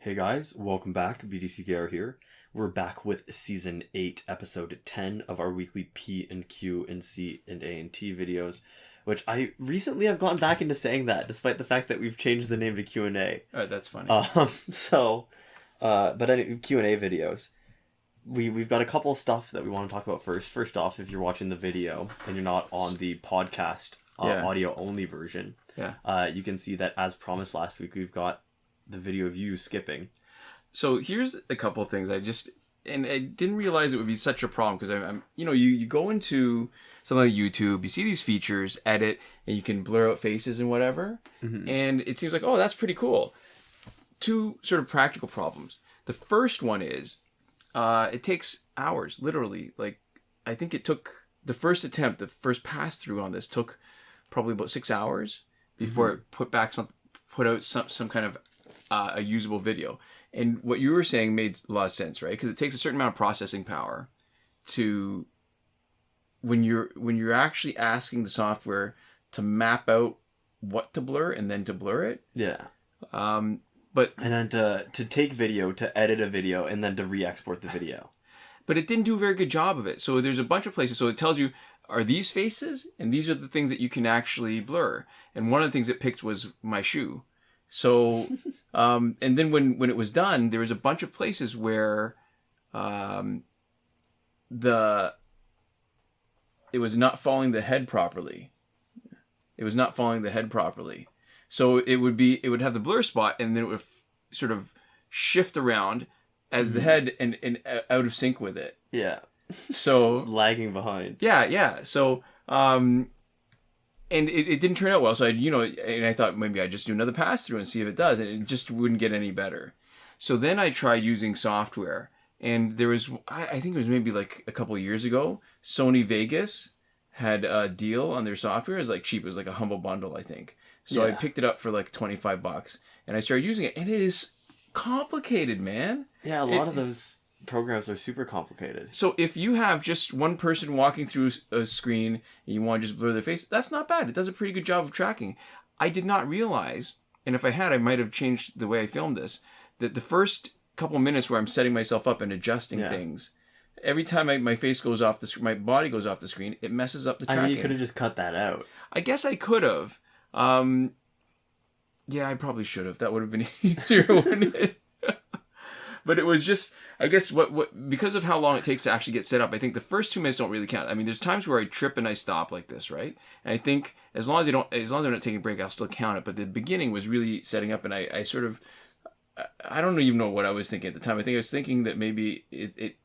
Hey guys, welcome back. BDC Gear here. We're back with Season 8, Episode 10 of our weekly P and Q and C and A and T videos, which I recently have gotten back into saying that, despite the fact that we've changed the name to Q&A. Alright, that's funny. But anyway, Q&A videos. We've got a couple of stuff that we want to talk about first. First off, if you're watching the video and you're not on the podcast audio-only version, you can see that, as promised last week, we've got the video of you skipping. So here's a couple of things I didn't realize it would be such a problem, because I'm you go into something like YouTube, you see these features, edit, and you can blur out faces and whatever, and it seems like, oh, that's pretty cool. Two sort of practical problems. The first one is, it takes hours, literally. Like, I think it took the first attempt, the first pass through on this took probably about 6 hours before it put out some kind of a usable video. And what you were saying made a lot of sense, right? Because it takes a certain amount of processing power to, when you're actually asking the software to map out what to blur and then to blur it. Yeah. And then to take video, to edit a video, and then to re-export the video. But it didn't do a very good job of it. So there's a bunch of places. So it tells you, are these faces? And these are the things that you can actually blur. And one of the things it picked was my shoe. So, and then when it was done, there was a bunch of places where it was not following the head properly. So it would have the blur spot, and then it would sort of shift around as the head and out of sync with it. Yeah. So lagging behind. Yeah. So, and it didn't turn out well. So I thought maybe I'd just do another pass through and see if it does, and it just wouldn't get any better. So then I tried using software, and there was, I think it was maybe like a couple of years ago, Sony Vegas had a deal on their software. It was like cheap. It was like a humble bundle, I think. So I picked it up for like $25, and I started using it, and it is complicated, man. Yeah, a lot of those programs are super complicated. So if you have just one person walking through a screen and you want to just blur their face, that's not bad. It does a pretty good job of tracking. I did not realize, and if I had, I might have changed the way I filmed this, that the first couple minutes where I'm setting myself up and adjusting things, every time my face goes off the screen, my body goes off the screen, it messes up the tracking. I mean, you could have just cut that out. I guess I could have. Yeah, I probably should have. That would have been easier, wouldn't it? But it was just, I guess, what because of how long it takes to actually get set up, I think the first 2 minutes don't really count. I mean, there's times where I trip and I stop like this, right? And I think as long as I'm not taking a break, I'll still count it. But the beginning was really setting up, and I sort of, I don't even know what I was thinking at the time. I think I was thinking that maybe it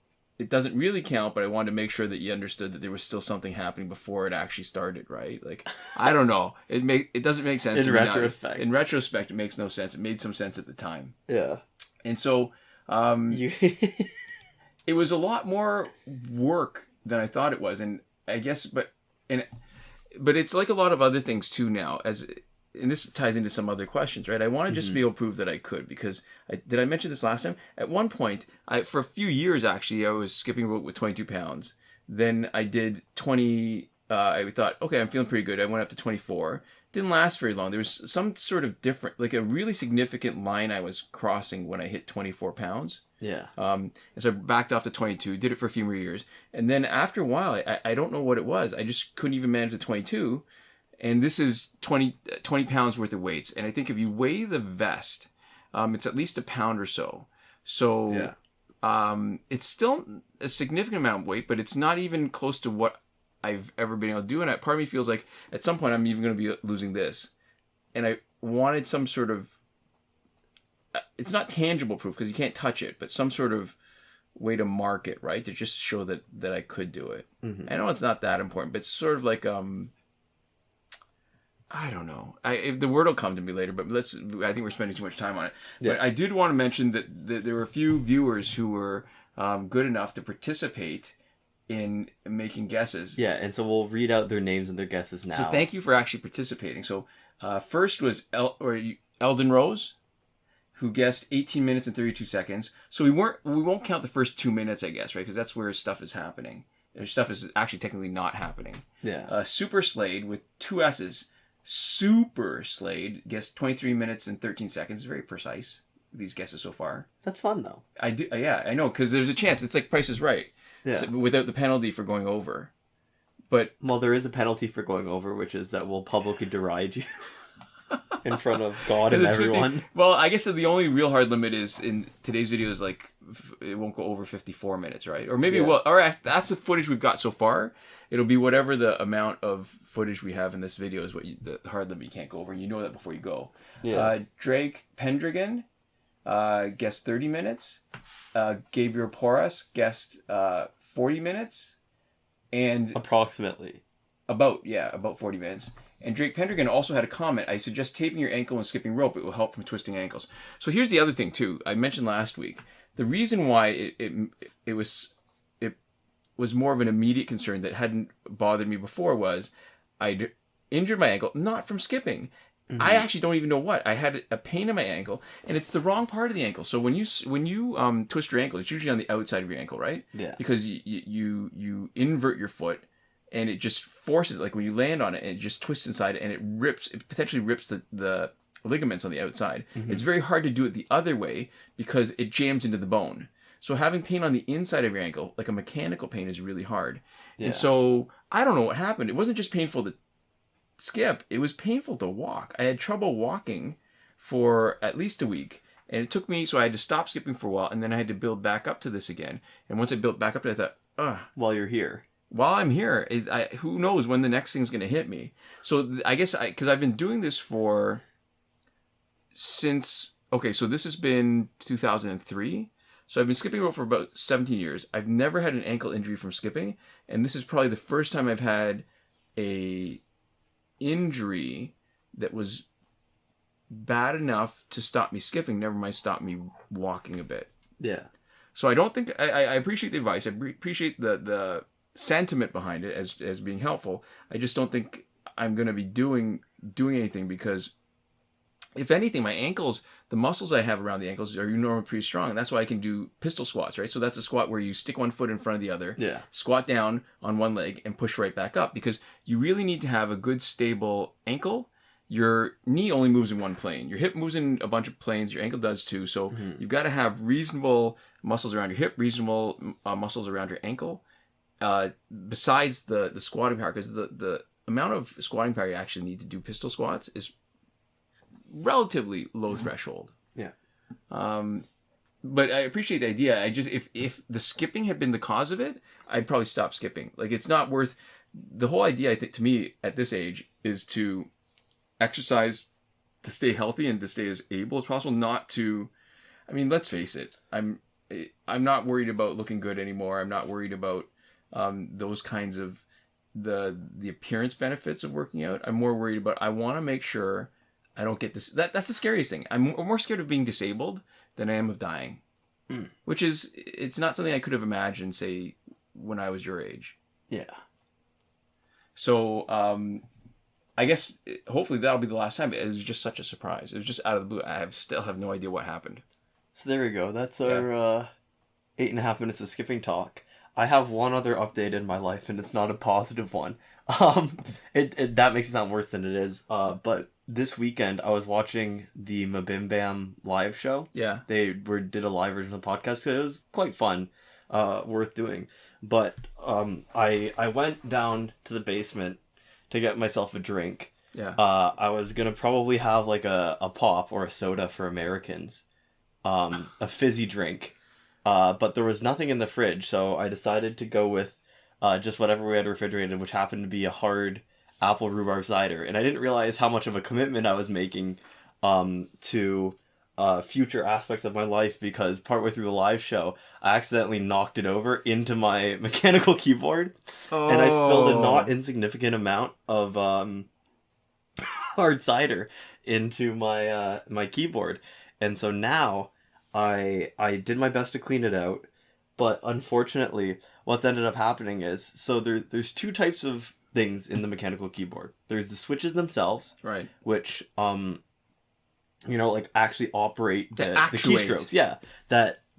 doesn't really count, but I wanted to make sure that you understood that there was still something happening before it actually started, right? Like, I don't know. It doesn't make sense in retrospect. In retrospect, it makes no sense. It made some sense at the time. Yeah. And so it was a lot more work than I thought it was, and I guess, but it's like a lot of other things too now. And this ties into some other questions, right? I want to just be able to prove that I could, because did I mention this last time? At one point, for a few years actually, I was skipping rope with 22 pounds. Then I did 20. I thought, okay, I'm feeling pretty good. I went up to 24. Didn't last very long. There was some sort of different, like a really significant line I was crossing when I hit 24 pounds. Yeah. And so I backed off to 22, did it for a few more years. And then after a while, I don't know what it was. I just couldn't even manage the 22. And this is 20 pounds worth of weights. And I think if you weigh the vest, it's at least a pound or so. So it's still a significant amount of weight, but it's not even close to what I've ever been able to do. And part of me feels like at some point I'm even going to be losing this. And I wanted some sort of, it's not tangible proof because you can't touch it, but some sort of way to mark it, right? To just show that I could do it. I know it's not that important, but it's sort of like, I don't know. The word will come to me later, but I think we're spending too much time on it. Yeah. But I did want to mention that there were a few viewers who were good enough to participate in making guesses. Yeah, and so we'll read out their names and their guesses now. So thank you for actually participating. So first was Eldon Rose, who guessed 18 minutes and 32 seconds. So we won't count the first 2 minutes, I guess, right? Because that's where stuff is happening. Stuff is actually technically not happening. Yeah. Super Slade with 2 S's. Super Slade guessed 23 minutes and 13 seconds. Very precise. these guesses so far. That's fun though. I do. Yeah, I know, because there's a chance. It's like Price is Right. Yeah. So, without the penalty for going over. But there is a penalty for going over, which is that we'll publicly deride you in front of God and everyone. 50. Well, I guess the only real hard limit is in today's video is like it won't go over 54 minutes, right? Or maybe that's the footage we've got so far. It'll be whatever the amount of footage we have in this video is what the hard limit you can't go over. And you know that before you go. Yeah. Drake Pendragon guessed 30 minutes. Gabriel Porras guessed 40 minutes. And approximately. About 40 minutes. And Drake Pendragon also had a comment. I suggest taping your ankle and skipping rope. It will help from twisting ankles. So here's the other thing too. I mentioned last week. The reason why it was more of an immediate concern that hadn't bothered me before was I'd injured my ankle, not from skipping. Mm-hmm. I actually don't even know what. I had a pain in my ankle, and it's the wrong part of the ankle. So when you twist your ankle, it's usually on the outside of your ankle, right? Yeah. Because you invert your foot, and it just forces, like when you land on it, it just twists inside, and it potentially rips the ligaments on the outside. Mm-hmm. It's very hard to do it the other way because it jams into the bone. So having pain on the inside of your ankle, like a mechanical pain, is really hard. Yeah. And so I don't know what happened. It wasn't just painful to skip. It was painful to walk. I had trouble walking for at least a week. And it took me, so I had to stop skipping for a while, and then I had to build back up to this again. And once I built back up to it, I thought, while you're here. While I'm here, who knows when the next thing's going to hit me. So I guess, because I've been doing this so this has been 2003. So I've been skipping rope for about 17 years. I've never had an ankle injury from skipping. And this is probably the first time I've had a injury that was bad enough to stop me skipping, never mind stop me walking a bit. Yeah. So I don't think... I appreciate the advice. I appreciate the sentiment behind it as being helpful. I just don't think I'm going to be doing anything because... If anything, my ankles, the muscles I have around the ankles are normally pretty strong. And that's why I can do pistol squats, right? So that's a squat where you stick one foot in front of the other, squat down on one leg, and push right back up. Because you really need to have a good, stable ankle. Your knee only moves in one plane. Your hip moves in a bunch of planes. Your ankle does too. So you've got to have reasonable muscles around your hip, reasonable muscles around your ankle. Besides the squatting power, because the amount of squatting power you actually need to do pistol squats is relatively low threshold. Yeah. But I appreciate the idea. I just, if the skipping had been the cause of it, I'd probably stop skipping. Like, it's not worth, the whole idea, I think, to me, at this age, is to exercise to stay healthy and to stay as able as possible, not to, I mean, let's face it, I'm not worried about looking good anymore. I'm not worried about those kinds of the appearance benefits of working out. I'm more worried about, I want to make sure I don't get this. That's the scariest thing. I'm more scared of being disabled than I am of dying. Which is, it's not something I could have imagined, say, when I was your age. Yeah. So, I guess, hopefully that'll be the last time. It was just such a surprise. It was just out of the blue. I still have no idea what happened. So there we go. That's our 8.5 minutes of skipping talk. I have one other update in my life, and it's not a positive one. That makes it sound worse than it is. But this weekend, I was watching the Mabim Bam live show. Yeah. They did a live version of the podcast, so it was quite fun, worth doing. But I went down to the basement to get myself a drink. Yeah. I was going to probably have like a pop or a soda for Americans, a fizzy drink. But there was nothing in the fridge, so I decided to go with just whatever we had refrigerated, which happened to be a hard apple rhubarb cider. And I didn't realize how much of a commitment I was making to future aspects of my life, because partway through the live show, I accidentally knocked it over into my mechanical keyboard, and I spilled a not insignificant amount of hard cider into my keyboard. And so now I did my best to clean it out, but unfortunately what's ended up happening is, so there's two types of things in the mechanical keyboard. There's the switches themselves, right, which like actually operate the keystrokes,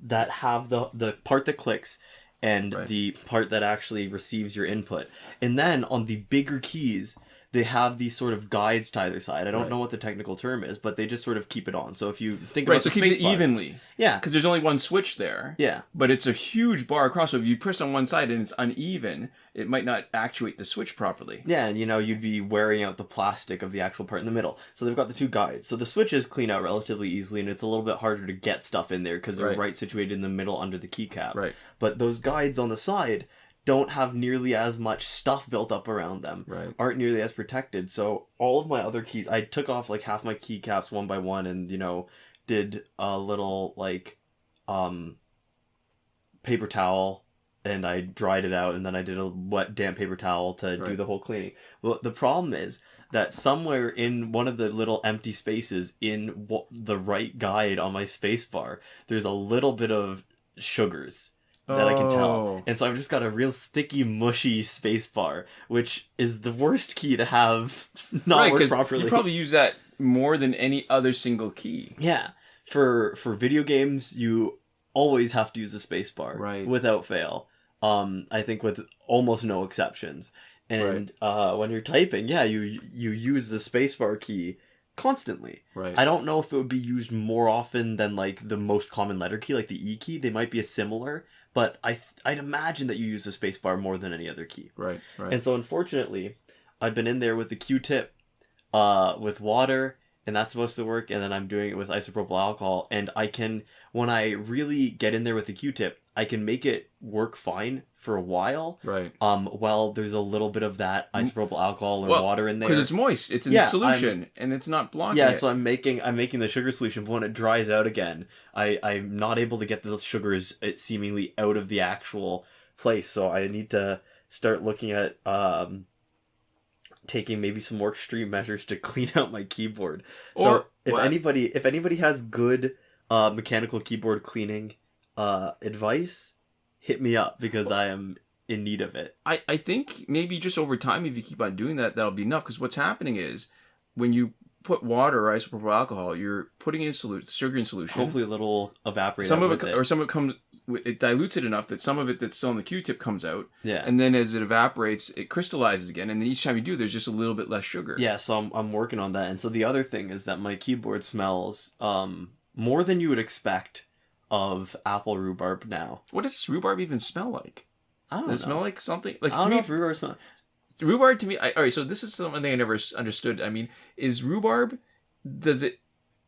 that have the part that clicks and the part that actually receives your input. And then on the bigger keys, they have these sort of guides to either side. I don't know what the technical term is, but they just sort of keep it on. So if you think about so keep it evenly. Yeah. Because there's only one switch there. Yeah. But it's a huge bar across. So if you press on one side and it's uneven, it might not actuate the switch properly. Yeah, and you'd be wearing out the plastic of the actual part in the middle. So they've got the two guides. So the switches clean out relatively easily, and it's a little bit harder to get stuff in there because they're right situated in the middle under the keycap. Right. But those guides on the side don't have nearly as much stuff built up around them, aren't nearly as protected. So all of my other keys, I took off like half my keycaps one by one and, did a little like paper towel and I dried it out and then I did a wet damp paper towel to do the whole cleaning. Well, the problem is that somewhere in one of the little empty spaces in the right guide on my space bar, there's a little bit of sugars that I can tell. And so I've just got a real sticky, mushy space bar, which is the worst key to have not work properly. You probably use that more than any other single key. Yeah. For video games, you always have to use a space bar. Right. Without fail. I think with almost no exceptions. And when you're typing, you use the space bar key constantly. Right. I don't know if it would be used more often than like the most common letter key, like the E key. They might be a similar, but I'd imagine that you use the space bar more than any other key. Right. And so unfortunately, I've been in there with the Q-tip, with water, and that's supposed to work, and then I'm doing it with isopropyl alcohol, and I can, when I really get in there with the Q-tip, I can make it work fine for a while. Right. While there's a little bit of that isopropyl alcohol or water in there. Because it's moist. It's in solution, and it's not blocking it. So I'm making the sugar solution, but when it dries out again, I'm not able to get the sugars seemingly out of the actual place, so I need to start looking at taking maybe some more extreme measures to clean out my keyboard. So if anybody has good mechanical keyboard cleaning advice, hit me up because I am in need of it. I think maybe just over time, if you keep on doing that, that'll be enough. Because what's happening is when you put water or isopropyl alcohol, you're putting in sugar in solution. Hopefully a little evaporate. Some of it comes. It dilutes it enough that some of it that's still on the Q-tip comes out. Yeah. And then as it evaporates, it crystallizes again. And then each time you do, there's just a little bit less sugar. Yeah, so I'm working on that. And so the other thing is that my keyboard smells more than you would expect of apple rhubarb now. What does rhubarb even smell like? I don't know. Does it smell like something? Like, I don't know if rhubarb smells. Rhubarb to me... Alright, so this is something I never understood. I mean, is rhubarb...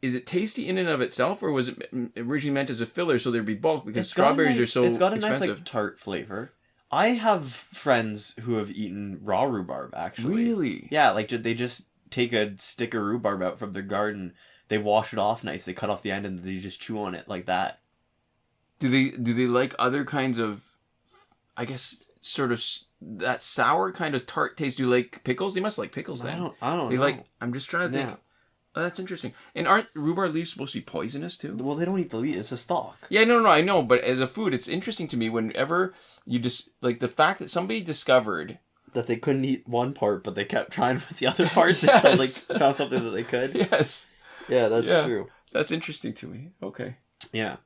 Is it tasty in and of itself, or was it originally meant as a filler so there'd be bulk? Because strawberries are so expensive. It's got a nice like tart flavor. I have friends who have eaten raw rhubarb, actually. Really? Yeah, like they just take a stick of rhubarb out from their garden, they wash it off nice, they cut off the end, and they just chew on it like that. Do they like other kinds of, I guess, sort of that sour kind of tart taste? Do you like pickles? They must like pickles then. I don't know. I'm just trying to think. Oh, that's interesting. And aren't rhubarb leaves supposed to be poisonous too? Well, they don't eat the leaf. It's a stalk. Yeah, no, I know. But as a food, it's interesting to me whenever you just... Like, the fact that somebody discovered... That they couldn't eat one part, but they kept trying with the other parts until they found something that they could. Yes. Yeah, that's true. That's interesting to me. Okay. Yeah.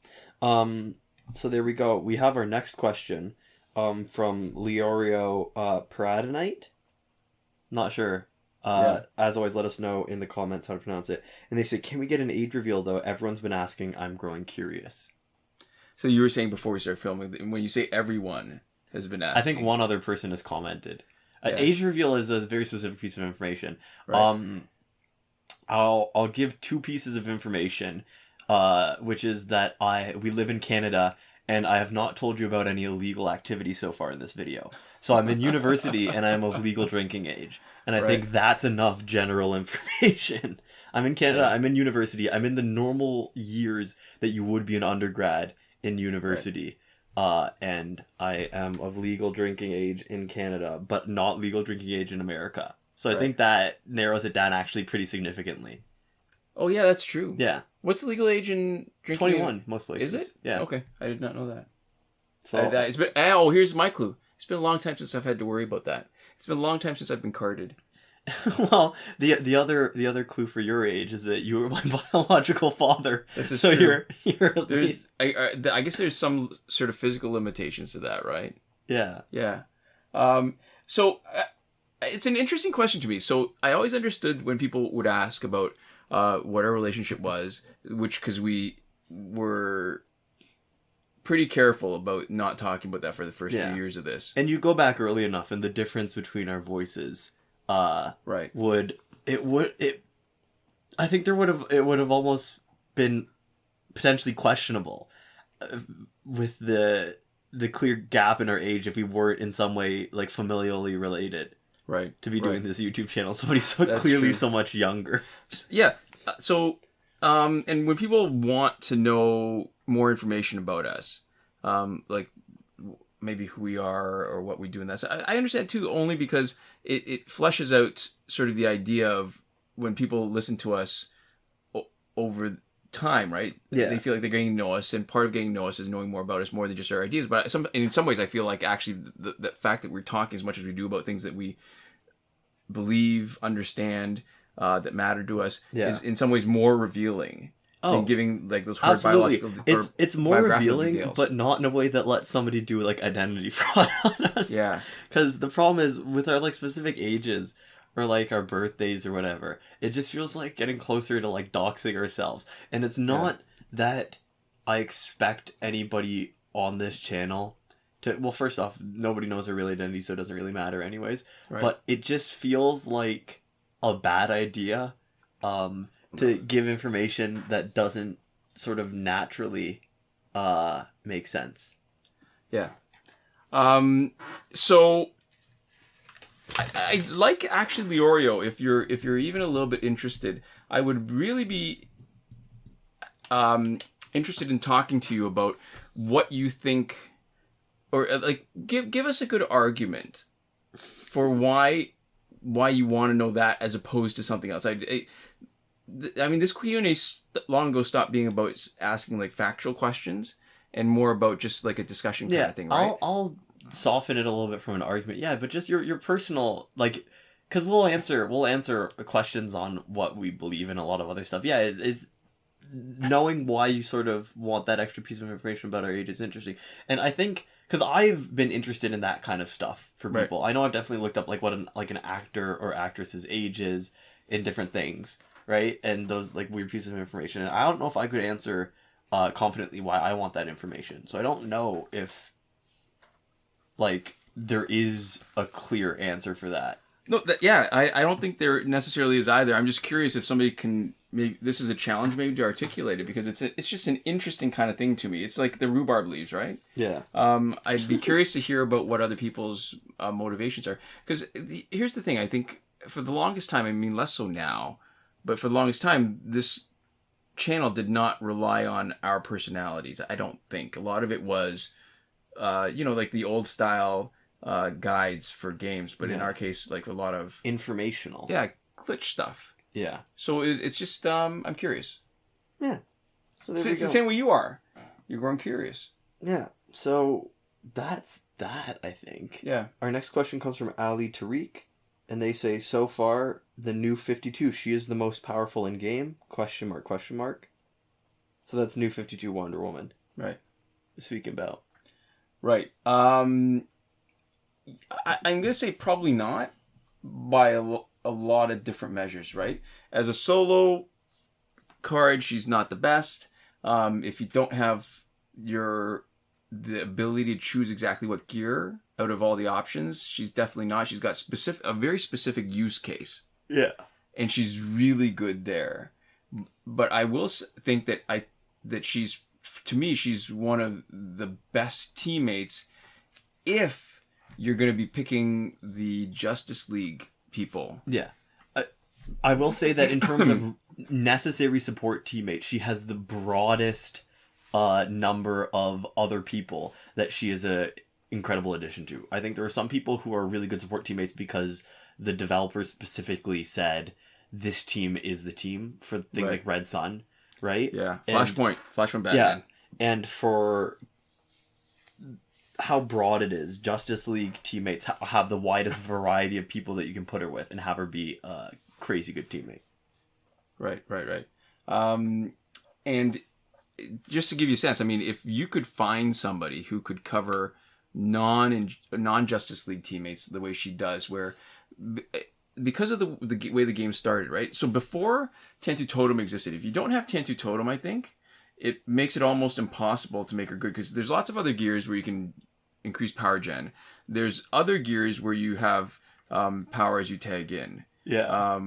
So there we go. We have our next question from Leorio Paradinight. Not sure. As always, let us know in the comments how to pronounce it. And they say, can we get an age reveal, though? Everyone's been asking. I'm growing curious. So you were saying before we start filming, when you say everyone has been asking. I think one other person has commented. Age reveal is a very specific piece of information. Right. I'll give two pieces of information, which is that we live in Canada, and I have not told you about any illegal activity so far in this video. So I'm in university, and I'm of legal drinking age. And I think that's enough general information. I'm in Canada, I'm in university, I'm in the normal years that you would be an undergrad in university. And I am of legal drinking age in Canada, but not legal drinking age in America. So I think that narrows it down actually pretty significantly. Oh, yeah, that's true. Yeah. What's the legal age in drinking? 21, most places. Is it? Yeah. Okay, I did not know that. So it's been. Oh, here's my clue. It's been a long time since I've had to worry about that. It's been a long time since I've been carded. Well, the other clue for your age is that you were my biological father. This is so true. you're at least... I guess there's some sort of physical limitations to that, right? Yeah. Yeah. So it's an interesting question to me. So I always understood when people would ask about what our relationship was, because we were pretty careful about not talking about that for the first few years of this. And you go back early enough, and the difference between our voices, I think it would have almost been potentially questionable with the clear gap in our age if we weren't in some way like familially related. Right. To be doing this YouTube channel, somebody clearly so much younger. Yeah. So, and when people want to know more information about us, like maybe who we are or what we do in that, so I understand too, only because it fleshes out sort of the idea of when people listen to us over time, right? Yeah. They feel like they're getting to know us, and part of getting to know us is knowing more about us, more than just our ideas. But in some ways, I feel like actually the fact that we're talking as much as we do about things that we believe, understand, that matter to us, is in some ways more revealing than giving like those hard biological. It's more revealing, details. But not in a way that lets somebody do like identity fraud on us. Yeah, because the problem is with our like specific ages, or like our birthdays or whatever, it just feels like getting closer to like doxing ourselves. And it's not that I expect anybody on this channel to, well, first off, nobody knows their real identity, so it doesn't really matter anyways. Right. But it just feels like a bad idea to give information that doesn't sort of naturally make sense. Yeah. So I like actually Leorio. If you're even a little bit interested, I would really be interested in talking to you about what you think, or like give us a good argument for why you want to know that as opposed to something else. I mean, this Q&A long ago stopped being about asking like factual questions and more about just like a discussion kind of thing, right? I'll soften it a little bit from an argument, but just your personal, like, because we'll answer questions on what we believe in, a lot of other stuff. It is knowing why you sort of want that extra piece of information about our age is interesting. And I think because I've been interested in that kind of stuff for people. I know I've definitely looked up like what an actor or actress's age is in different things, right? And those like weird pieces of information. And I don't know if I could answer confidently why I want that information. So I don't know if like there is a clear answer for that. No, I don't think there necessarily is either. I'm just curious if somebody can, maybe this is a challenge maybe to articulate it, because it's just an interesting kind of thing to me. It's like the rhubarb leaves, right? Yeah. I'd be curious to hear about what other people's motivations are, because here's the thing. I think for the longest time, I mean less so now, but for the longest time, this channel did not rely on our personalities. I don't think a lot of it was, like the old style guides for games, but in our case, like a lot of informational, glitch stuff. Yeah. So it's just I'm curious. Yeah. So it's the same way you are. You're growing curious. Yeah. So that's that, I think. Yeah. Our next question comes from Ali Teriq, and they say, so far the new 52, she is the most powerful in game? ? So that's new 52 Wonder Woman. Right. Speaking about. Right. I'm going to say probably not, by a lot of different measures, right? As a solo card, she's not the best. If you don't have the ability to choose exactly what gear out of all the options, she's definitely not. She's got a very specific use case. Yeah. And she's really good there. But I will think that she's, to me, she's one of the best teammates if you're going to be picking the Justice League people. Yeah. I will say that in terms of necessary support teammates, she has the broadest number of other people that she is a incredible addition to. I think there are some people who are really good support teammates because the developers specifically said this team is the team for things like Red Sun, right? Yeah. Flashpoint Batman. Yeah. And for how broad it is, Justice League teammates have the widest variety of people that you can put her with and have her be a crazy good teammate. Right. And just to give you a sense, I mean, if you could find somebody who could cover non-Justice League teammates the way she does, where because of the way the game started, right? So before N52 Totem existed, if you don't have N52 Totem, I think, it makes it almost impossible to make her good, because there's lots of other gears where you can increase power gen. There's other gears where you have power as you tag in. Yeah.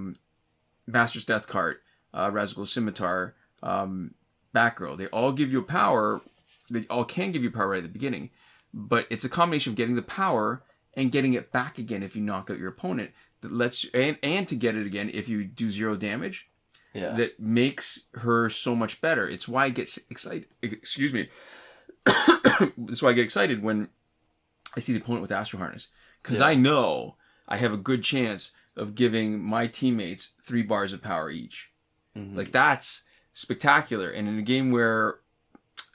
Master's Death Cart, Razgul Scimitar, Batgirl. They all give you power. They all can give you power right at the beginning. But it's a combination of getting the power and getting it back again if you knock out your opponent. That lets you, and to get it again if you do 0 damage. Yeah. That makes her so much better. It's why I get excited. Excuse me. That's why I get excited when I see the opponent with Astro Harness. Because I know I have a good chance of giving my teammates 3 bars of power each. Mm-hmm. Like, that's spectacular. And in a game where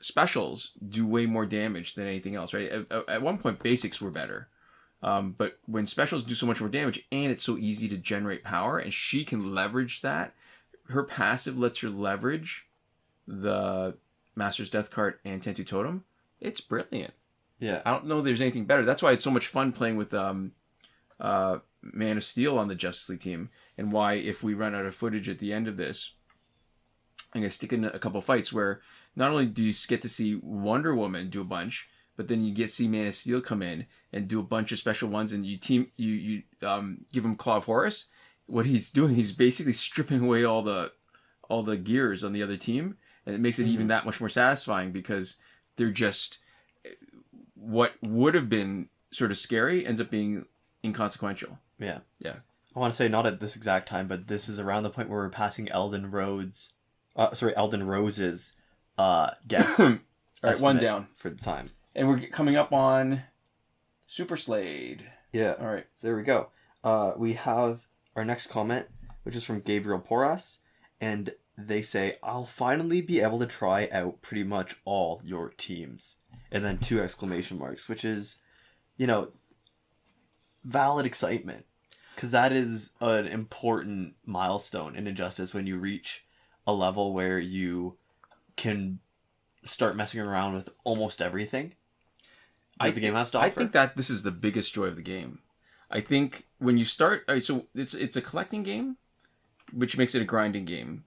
specials do way more damage than anything else, right? At one point, basics were better. But when specials do so much more damage and it's so easy to generate power and she can leverage that, her passive lets her leverage the Master's Death Card and N52 Totem. It's brilliant. Yeah. I don't know if there's anything better. That's why it's so much fun playing with Man of Steel on the Justice League team, and why if we run out of footage at the end of this, I'm going to stick in a couple fights where not only do you get to see Wonder Woman do a bunch, but then you get to see Man of Steel come in and do a bunch of special ones, and you give him Claw of Horus. What he's doing, he's basically stripping away all the gears on the other team, and it makes it even that much more satisfying, because they're just, what would have been sort of scary ends up being inconsequential. Yeah. Yeah. I want to say not at this exact time, but this is around the point where we're passing Elden Rose's guess. All right, one down for the time. And we're coming up on Super Slade. Yeah. All right. So there we go. We have our next comment, which is from Gabriel Porras, and they say, "I'll finally be able to try out pretty much all your teams." And then 2 exclamation marks, which is, valid excitement. Because that is an important milestone in Injustice when you reach a level where you can start messing around with almost everything that the game has to offer. I think that this is the biggest joy of the game. I think when you start... All right, so it's a collecting game, which makes it a grinding game.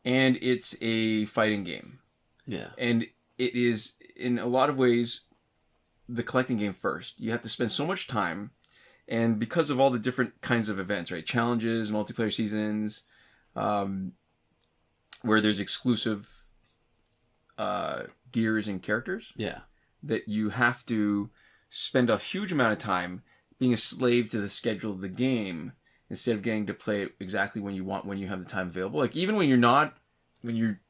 And it's a fighting game. Yeah. And it is, in a lot of ways, the collecting game first. You have to spend so much time, and because of all the different kinds of events, right? Challenges, multiplayer seasons, where there's exclusive gears and characters. Yeah. That you have to spend a huge amount of time being a slave to the schedule of the game instead of getting to play it exactly when you want, when you have the time available. Like, even when you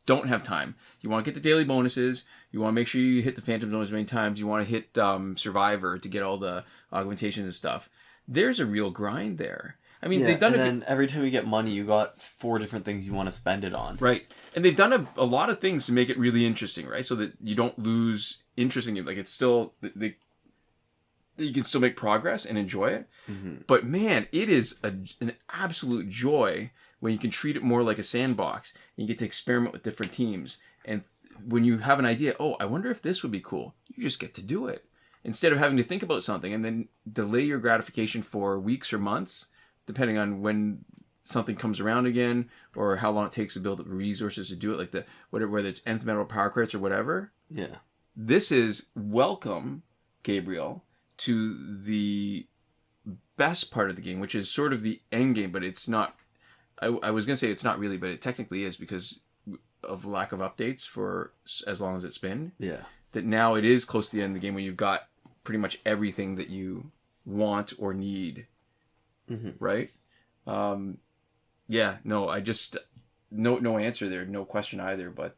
don't have time, you want to get the daily bonuses, you want to make sure you hit the Phantom Zone as many times, you want to hit Survivor to get all the augmentations and stuff. There's a real grind there. I mean, they've done it. And then every time you get money, you got 4 different things you want to spend it on. Right. And they've done a lot of things to make it really interesting, right? So that you don't lose interest in it. Like, it's still... you can still make progress and enjoy it. Mm-hmm. But man, it is an absolute joy when you can treat it more like a sandbox and you get to experiment with different teams. And when you have an idea, oh, I wonder if this would be cool, you just get to do it. Instead of having to think about something and then delay your gratification for weeks or months, depending on when something comes around again or how long it takes to build up resources to do it, like whether it's nth metal power credits or whatever. Yeah. This is welcome, Gabriel, to the best part of the game, which is sort of the end game, but it's not. I was going to say it's not really, but it technically is because of lack of updates for as long as it's been. Yeah. That now it is close to the end of the game when you've got pretty much everything that you want or need. Mm-hmm. Right? Yeah, no, I just... No answer there. No question either, but...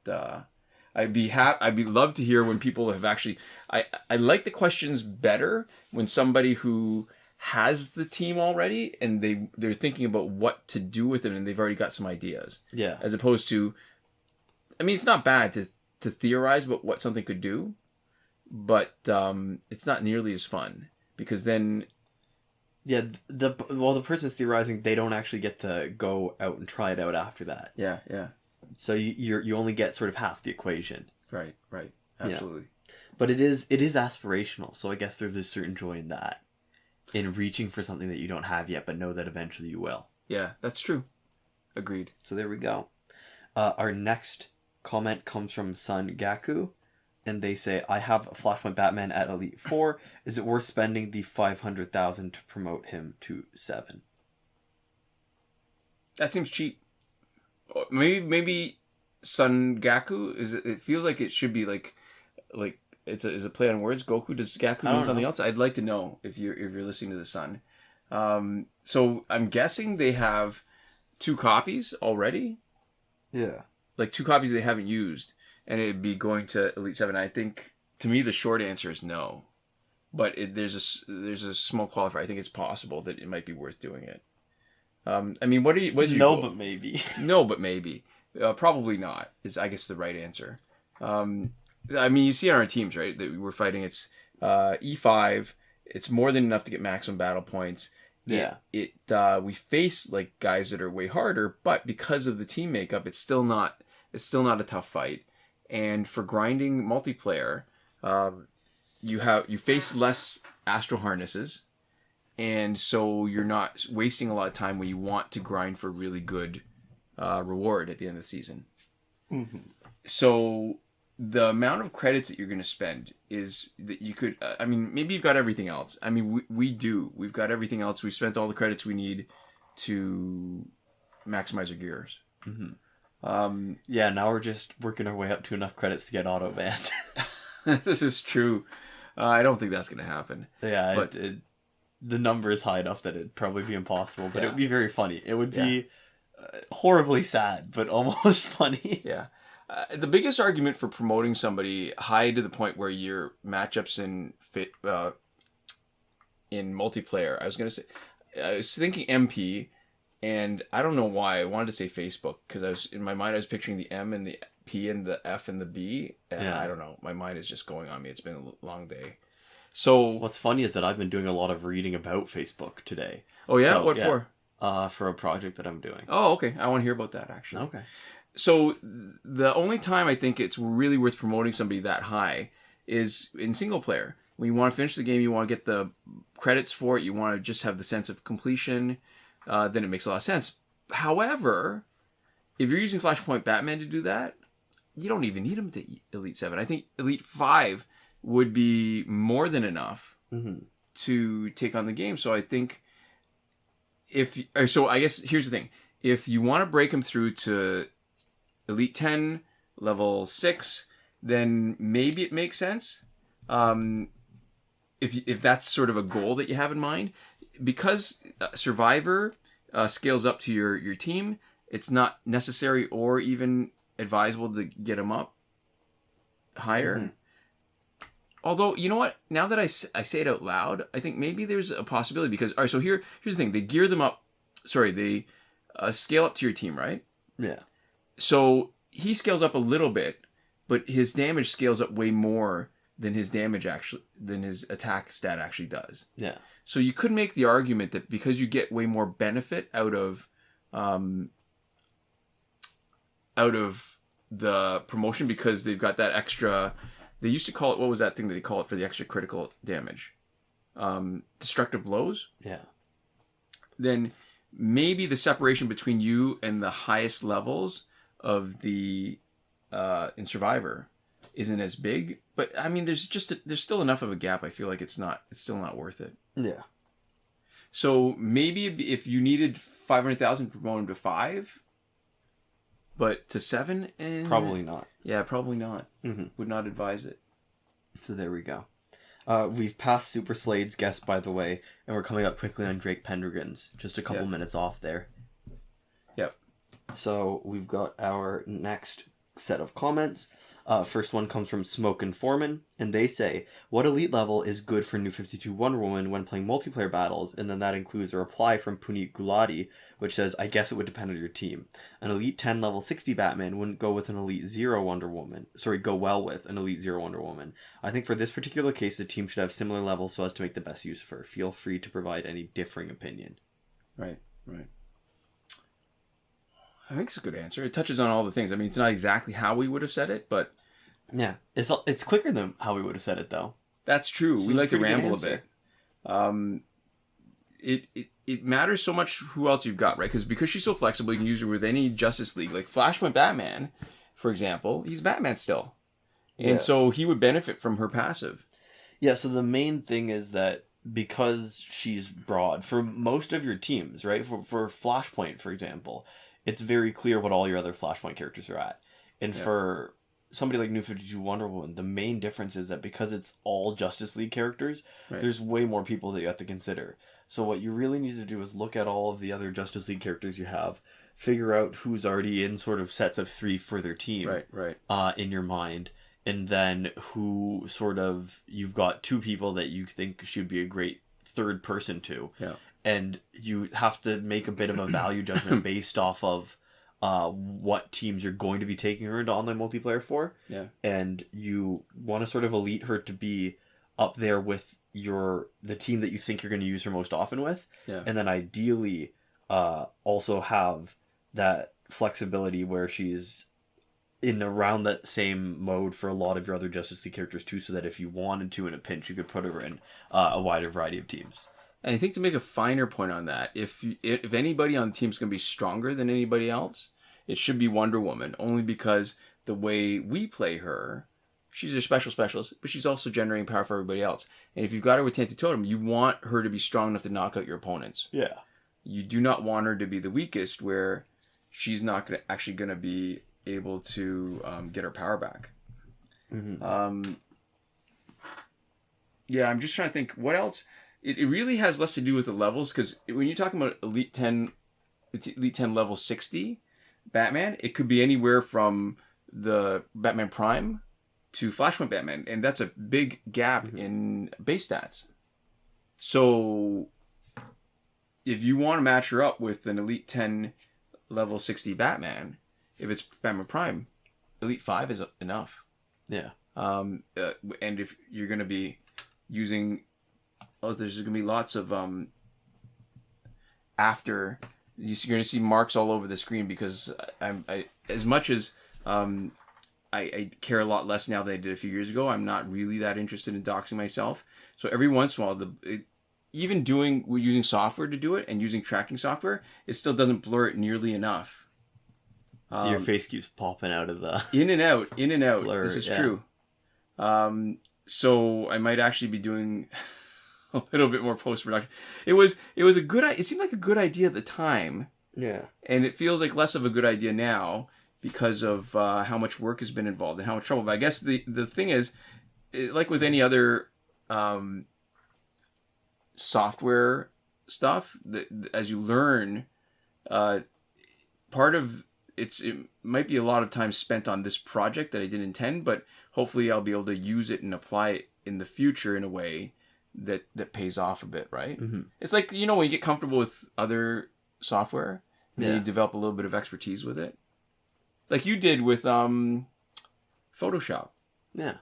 I'd love to hear when people have actually... I like the questions better when somebody who has the team already and they're thinking about what to do with them and they've already got some ideas. Yeah. As opposed to... I mean, it's not bad to theorize about what something could do, but it's not nearly as fun because then... Yeah, the person's theorizing, they don't actually get to go out and try it out after that. Yeah, yeah. So you only get sort of half the equation. Right, absolutely. Yeah. But it is aspirational, so I guess there's a certain joy in that. in reaching for something that you don't have yet, but know that eventually you will. Yeah, that's true. Agreed. So there we go. Our next comment comes from Sun Gaku, and they say, I have a Flashpoint Batman at Elite 4. Is it worth spending the 500,000 to promote him to 7? That seems cheap. Maybe Sun Gaku, it feels like it should be like is a play on words. Goku, does Gaku mean something else? I'd like to know if you're listening to the Sun. So I'm guessing they have 2 copies already. Yeah. Like 2 copies they haven't used, and it'd be going to Elite 7. I think, to me, the short answer is no. But there's a small qualifier. I think it's possible that it might be worth doing it. I mean, what is your goal? But maybe. No, but maybe. Probably not, is, I guess, the right answer. I mean, you see on our teams, right, that we're fighting, it's E5. It's more than enough to get maximum battle points. Yeah. We face like guys that are way harder, but because of the team makeup, it's still not a tough fight. And for grinding multiplayer, you face less astral harnesses, and so you're not wasting a lot of time when you want to grind for really good reward at the end of the season. Mm-hmm. So the amount of credits that you're going to spend is that you could, I mean, maybe you've got everything else. I mean, we've got everything else. We've spent all the credits we need to maximize our gears. Mm-hmm. Yeah, now we're just working our way up to enough credits to get auto banned. This is true. I don't think that's going to happen. Yeah, but the number is high enough that it'd probably be impossible, but it would be very funny. It would be horribly sad, but almost funny. Yeah. The biggest argument for promoting somebody high to the point where your matchups in multiplayer, I was thinking MP, and I don't know why I wanted to say Facebook, because in my mind I was picturing the M and the P and the F and the B. And I don't know. My mind is just going on me. It's been a long day. So what's funny is that I've been doing a lot of reading about Facebook today. Oh yeah, what for? For a project that I'm doing. Oh, okay. I want to hear about that actually. Okay. So the only time I think it's really worth promoting somebody that high is in single player. When you want to finish the game, you want to get the credits for it, you want to just have the sense of completion, then it makes a lot of sense. However, if you're using Flashpoint Batman to do that, you don't even need him to Elite 7. I think Elite 5 would be more than enough to take on the game. So I think I guess here's the thing. If you want to break him through to Elite 10, level 6, then maybe it makes sense. If that's sort of a goal that you have in mind. Because Survivor scales up to your team, it's not necessary or even advisable to get him up higher. Mm-hmm. Although, you know what? Now that I say it out loud, I think maybe there's a possibility because... All right, so here's the thing. They gear them up... Sorry, they scale up to your team, right? Yeah. So he scales up a little bit, but his damage scales up way more than his attack stat actually does. Yeah. So you could make the argument that because you get way more benefit out of the promotion because they've got that extra... They used to call it... What was that thing that they call it for the extra critical damage? Destructive blows? Yeah. Then maybe the separation between you and the highest levels of the in Survivor isn't as big. But I mean, there's still enough of a gap. I feel like it's still not worth it. Yeah. So maybe if you needed 500,000 to promote him to 5, but to 7, probably not. Yeah, probably not. Mm-hmm. Would not advise it. So there we go. We've passed Super Slade's guess, by the way, and we're coming up quickly on Drake Pendragon's. Just a couple minutes off there. Yep. So we've got our next set of comments. First one comes from Smoke and Foreman, and they say, what elite level is good for N52 Wonder Woman when playing multiplayer battles? And then that includes a reply from Puneet Gulati, which says, I guess it would depend on your team. An Elite 10 level 60 Batman wouldn't go with an Elite 0 Wonder Woman. Go well with an Elite 0 Wonder Woman. I think for this particular case, the team should have similar levels so as to make the best use of her. Feel free to provide any differing opinion. Right. I think it's a good answer. It touches on all the things. I mean, it's not exactly how we would have said it, but... Yeah. It's quicker than how we would have said it, though. That's true. We like to ramble a bit. it matters so much who else you've got, right? Because she's so flexible, you can use her with any Justice League. Like Flashpoint Batman, for example, he's Batman still. And so he would benefit from her passive. Yeah, so the main thing is that because she's broad, for most of your teams, right? For Flashpoint, for example, it's very clear what all your other Flashpoint characters are at. And for somebody like N52 Wonder Woman, the main difference is that because it's all Justice League characters, there's way more people that you have to consider. So what you really need to do is look at all of the other Justice League characters you have, figure out who's already in sort of sets of 3 for their team in your mind, and then who sort of, you've got 2 people that you think should be a great third person to. Yeah. And you have to make a bit of a value judgment based off of what teams you're going to be taking her into online multiplayer for. Yeah. And you want to sort of elite her to be up there with the team that you think you're going to use her most often with. Yeah. And then ideally also have that flexibility where she's in around that same mode for a lot of your other Justice League characters too, so that if you wanted to in a pinch, you could put her in a wider variety of teams. And I think to make a finer point on that, if anybody on the team is going to be stronger than anybody else, it should be Wonder Woman, only because the way we play her, she's a specialist, but she's also generating power for everybody else. And if you've got her with Tainted Totem, you want her to be strong enough to knock out your opponents. Yeah. You do not want her to be the weakest, where she's not actually going to be able to get her power back. Mm-hmm. Yeah, I'm just trying to think what else. It really has less to do with the levels, because when you're talking about Elite 10 level 60 Batman, it could be anywhere from the Batman Prime to Flashpoint Batman, and that's a big gap in base stats. So if you want to match her up with an Elite 10 level 60 Batman, if it's Batman Prime, Elite 5 is enough. Yeah. And if you're going to be using... there's going to be lots of... after... You're going to see marks all over the screen, because I as much as I care a lot less now than I did a few years ago, I'm not really that interested in doxing myself. So every once in a while, we're using software to do it, and using tracking software, it still doesn't blur it nearly enough. So your face keeps popping out of the... In and out. Blur, this is true. So I might actually be doing a little bit more post-production. It seemed like a good idea at the time. Yeah. And it feels like less of a good idea now because of how much work has been involved and how much trouble. But I guess the thing is, like with any other software stuff, as you learn, part of... It might be a lot of time spent on this project that I didn't intend, but hopefully I'll be able to use it and apply it in the future in a way that pays off a bit, right? Mm-hmm. It's like, when you get comfortable with other software, you develop a little bit of expertise with it. Like you did with Photoshop. Yeah.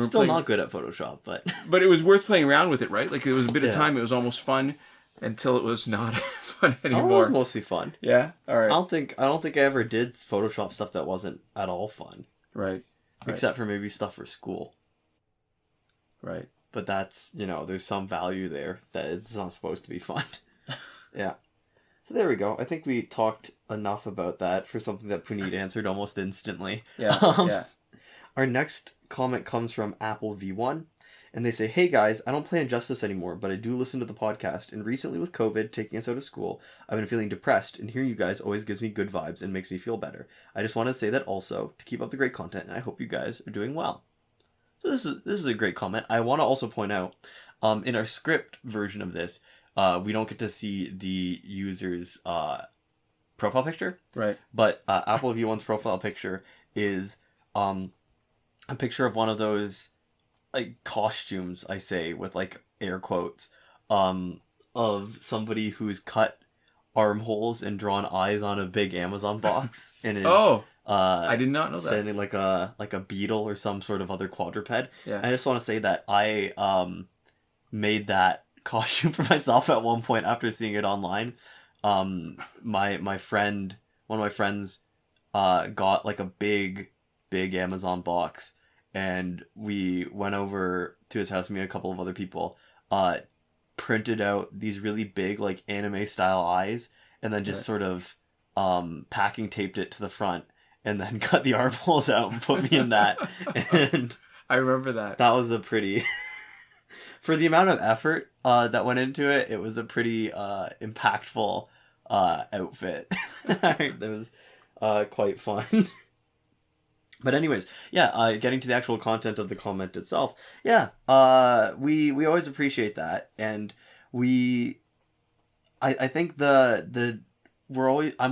Still not good at Photoshop, but... But it was worth playing around with it, right? Like it was a bit of time, it was almost fun, until it was not fun anymore. Oh, it was mostly fun. Yeah? All right. I don't think I ever did Photoshop stuff that wasn't at all fun. Right. Except for maybe stuff for school. Right. But that's, there's some value there that it's not supposed to be fun. Yeah. So there we go. I think we talked enough about that for something that Puneet answered almost instantly. Yeah. Our next comment comes from Apple V1. And they say, hey guys, I don't play Injustice anymore, but I do listen to the podcast, and recently with COVID taking us out of school, I've been feeling depressed, and hearing you guys always gives me good vibes and makes me feel better. I just want to say that also, to keep up the great content, and I hope you guys are doing well. So this is a great comment. I want to also point out, in our script version of this, we don't get to see the user's profile picture. Right. But Apple V1's profile picture is a picture of one of those... like costumes, I say with like air quotes, of somebody who's cut armholes and drawn eyes on a big Amazon box and is I did not know that, standing like a beetle or some sort of other quadruped. Yeah. I just want to say that I made that costume for myself at one point after seeing it online. One of my friends got like a big Amazon box. And we went over to his house, me and a couple of other people, printed out these really big, like, anime style eyes, and then just sort of packing taped it to the front, and then cut the arm holes out and put me in that. And I remember that. That was a pretty... For the amount of effort that went into it, it was a pretty impactful outfit. That was quite fun. But anyways, yeah, getting to the actual content of the comment itself, yeah, we always appreciate that, and I think I'm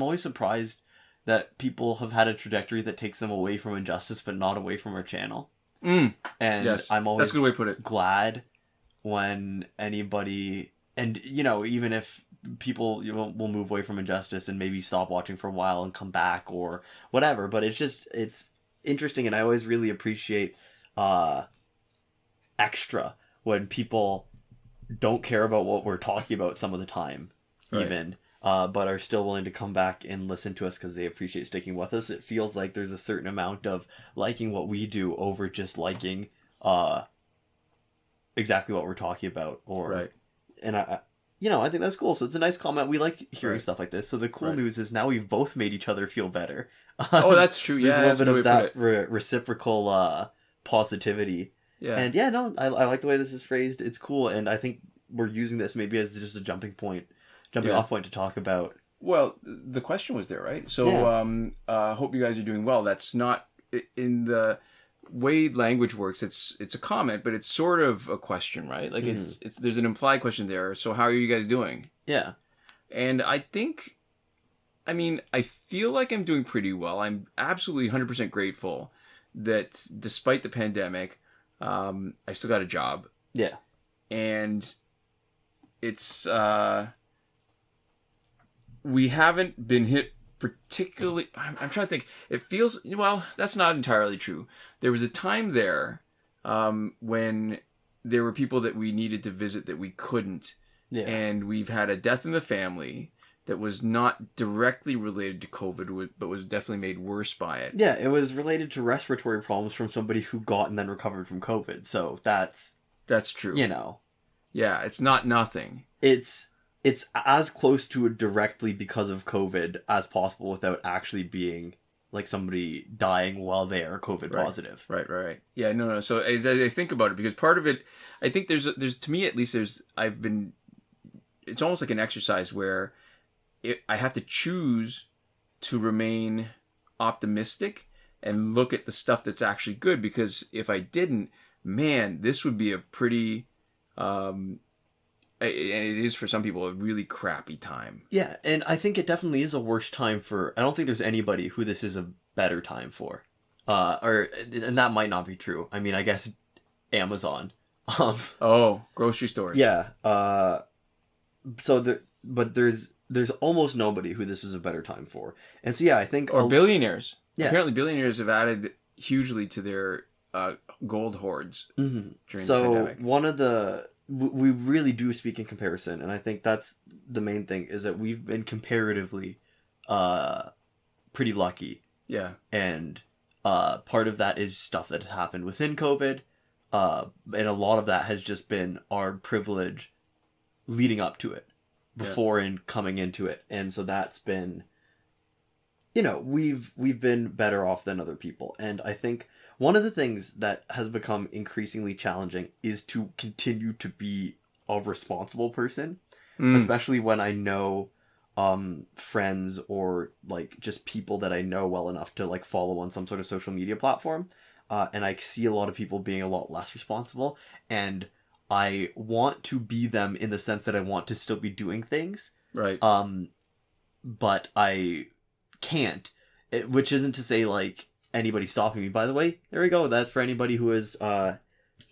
always surprised that people have had a trajectory that takes them away from Injustice, but not away from our channel. And yes, I'm always that's a good way to put it. Glad when anybody, and you know, even if people will move away from Injustice and maybe stop watching for a while and come back or whatever, but it's interesting, and I always really appreciate extra when people don't care about what we're talking about some of the time, even but are still willing to come back and listen to us because they appreciate sticking with us. It feels like there's a certain amount of liking what we do over just liking exactly what we're talking about, or and I think that's cool. So it's a nice comment. We like hearing stuff like this. So the cool news is now we've both made each other feel better. Oh, that's true. Yeah, there's a little bit of that reciprocal positivity. Yeah, and yeah, no, I like the way this is phrased. It's cool, and I think we're using this maybe as just a jumping off point to talk about. Well, the question was there, right? So, hope you guys are doing well. That's not in the way language works. It's a comment, but it's sort of a question, right? Like it's there's an implied question there. So, how are you guys doing? Yeah, and I feel like I'm doing pretty well. I'm absolutely 100% grateful that despite the pandemic, I still got a job. Yeah, and it's we haven't been hit particularly. I'm trying to think. It feels, well, that's not entirely true. There was a time there when there were people that we needed to visit that we couldn't. Yeah. And we've had a death in the family that was not directly related to COVID, but was definitely made worse by it. Yeah, it was related to respiratory problems from somebody who got and then recovered from COVID. So that's true. You know. Yeah, it's not nothing. It's as close to it directly because of COVID as possible without actually being like somebody dying while they are COVID positive. Right. Yeah, no. So as I think about it, because part of it, I think there's to me at least it's almost like an exercise where I have to choose to remain optimistic and look at the stuff that's actually good, because if I didn't, man, this would be a pretty... and it is for some people a really crappy time. Yeah, and I think it definitely is a worse time for... I don't think there's anybody who this is a better time for. And that might not be true. I mean, I guess Amazon. Grocery stores. Yeah. But there's almost nobody who this is a better time for. And so, yeah, I think... Or billionaires. Yeah. Apparently billionaires have added hugely to their gold hoards during the pandemic. One of the... We really do speak in comparison, and I think that's the main thing, is that we've been comparatively pretty lucky. Yeah. And part of that is stuff that has happened within COVID, and a lot of that has just been our privilege leading up to it, before and coming into it. And so that's been, we've been better off than other people. And I think one of the things that has become increasingly challenging is to continue to be a responsible person, especially when I know friends or like just people that I know well enough to like follow on some sort of social media platform. And I see a lot of people being a lot less responsible, and I want to be them in the sense that I want to still be doing things. Right. But I can't, which isn't to say like anybody stopping me. By the way, there we go. That's for anybody who is